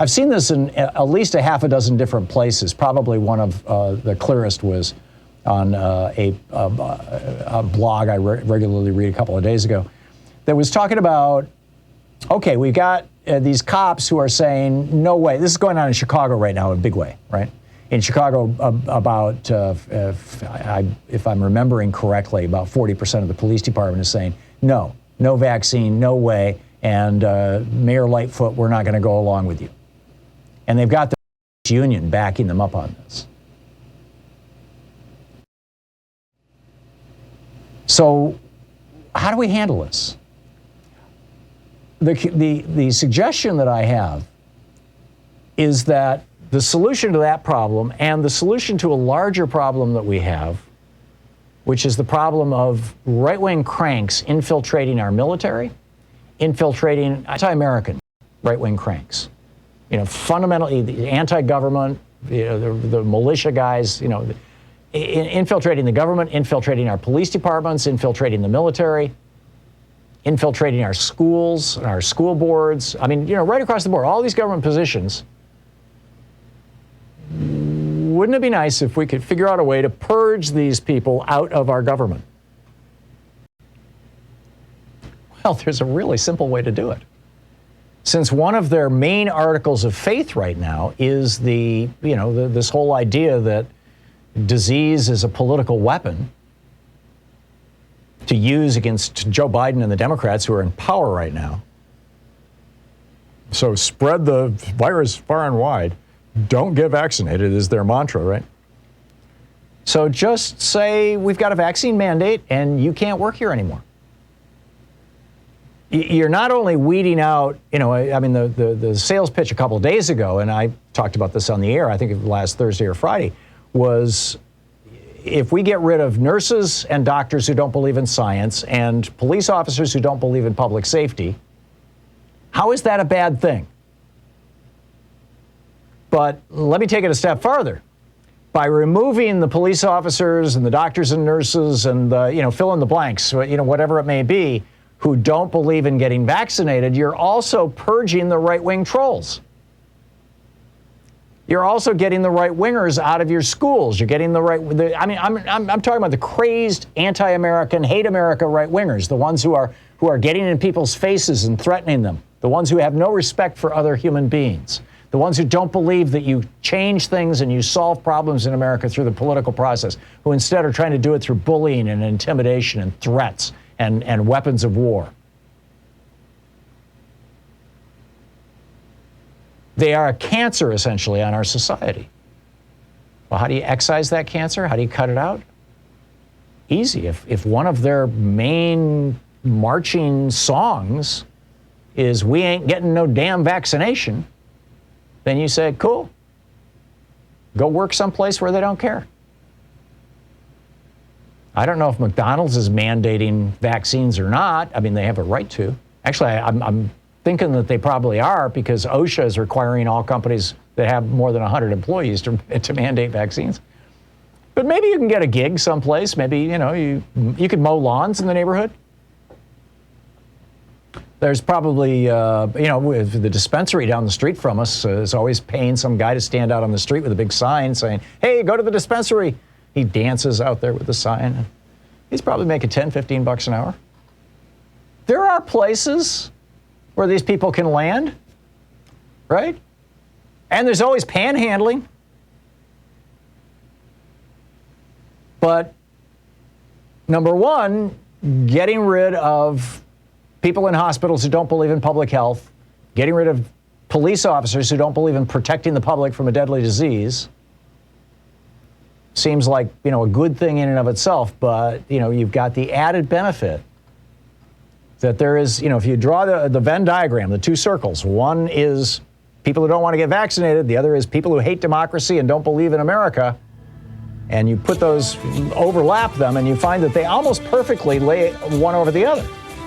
I've seen this in at least a half a dozen different places. Probably one of the clearest was on a blog I regularly read a couple of days ago that was talking about, okay, we've got these cops who are saying, no way. This is going on in Chicago right now in a big way, right? In Chicago, about, if I'm remembering correctly, about 40% of the police department is saying, no vaccine, no way, and Mayor Lightfoot, we're not going to go along with you. And they've got the union backing them up on this. So how do we handle this? The suggestion that I have is that the solution to that problem and the solution to a larger problem that we have, which is the problem of right-wing cranks infiltrating our military, infiltrating anti-American right-wing cranks. You know, fundamentally the anti-government, the militia guys, infiltrating the government, infiltrating our police departments, infiltrating the military, infiltrating our schools, our school boards. I mean, right across the board, all these government positions. Wouldn't it be nice if we could figure out a way to purge these people out of our government? Well, there's a really simple way to do it. Since one of their main articles of faith right now is this whole idea that disease is a political weapon to use against Joe Biden and the Democrats who are in power right now. So spread the virus far and wide. Don't get vaccinated is their mantra, right? So just say we've got a vaccine mandate and you can't work here anymore. You're not only weeding out, the sales pitch a couple of days ago, and I talked about this on the air, I think last Thursday or Friday, was if we get rid of nurses and doctors who don't believe in science and police officers who don't believe in public safety, how is that a bad thing? But let me take it a step farther. By removing the police officers and the doctors and nurses and the, fill in the blanks, whatever it may be, who don't believe in getting vaccinated, you're also purging the right-wing trolls. You're also getting the right-wingers out of your schools. You're getting I'm talking about the crazed anti-American, hate America right-wingers, the ones who are getting in people's faces and threatening them, the ones who have no respect for other human beings, the ones who don't believe that you change things and you solve problems in America through the political process, who instead are trying to do it through bullying and intimidation and threats and weapons of war. They are a cancer, essentially, on our society. Well, how do you excise that cancer? How do you cut it out? Easy. If one of their main marching songs is "We ain't getting no damn vaccination," then you say, cool. Go work someplace where they don't care. I don't know if McDonald's is mandating vaccines or not. I mean, they have a right to. Actually, I'm thinking that they probably are, because OSHA is requiring all companies that have more than 100 employees to mandate vaccines. But maybe you can get a gig someplace. Maybe, you could mow lawns in the neighborhood. There's probably, the dispensary down the street from us is always paying some guy to stand out on the street with a big sign saying, hey, go to the dispensary. He dances out there with the sign. He's probably making $10-15 an hour. There are places where these people can land, right? And there's always panhandling. But number one, getting rid of people in hospitals who don't believe in public health, getting rid of police officers who don't believe in protecting the public from a deadly disease, seems like, a good thing in and of itself, but, you've got the added benefit that there is, if you draw the Venn diagram, the two circles, one is people who don't want to get vaccinated, the other is people who hate democracy and don't believe in America, and you put those, overlap them, and you find that they almost perfectly lay one over the other.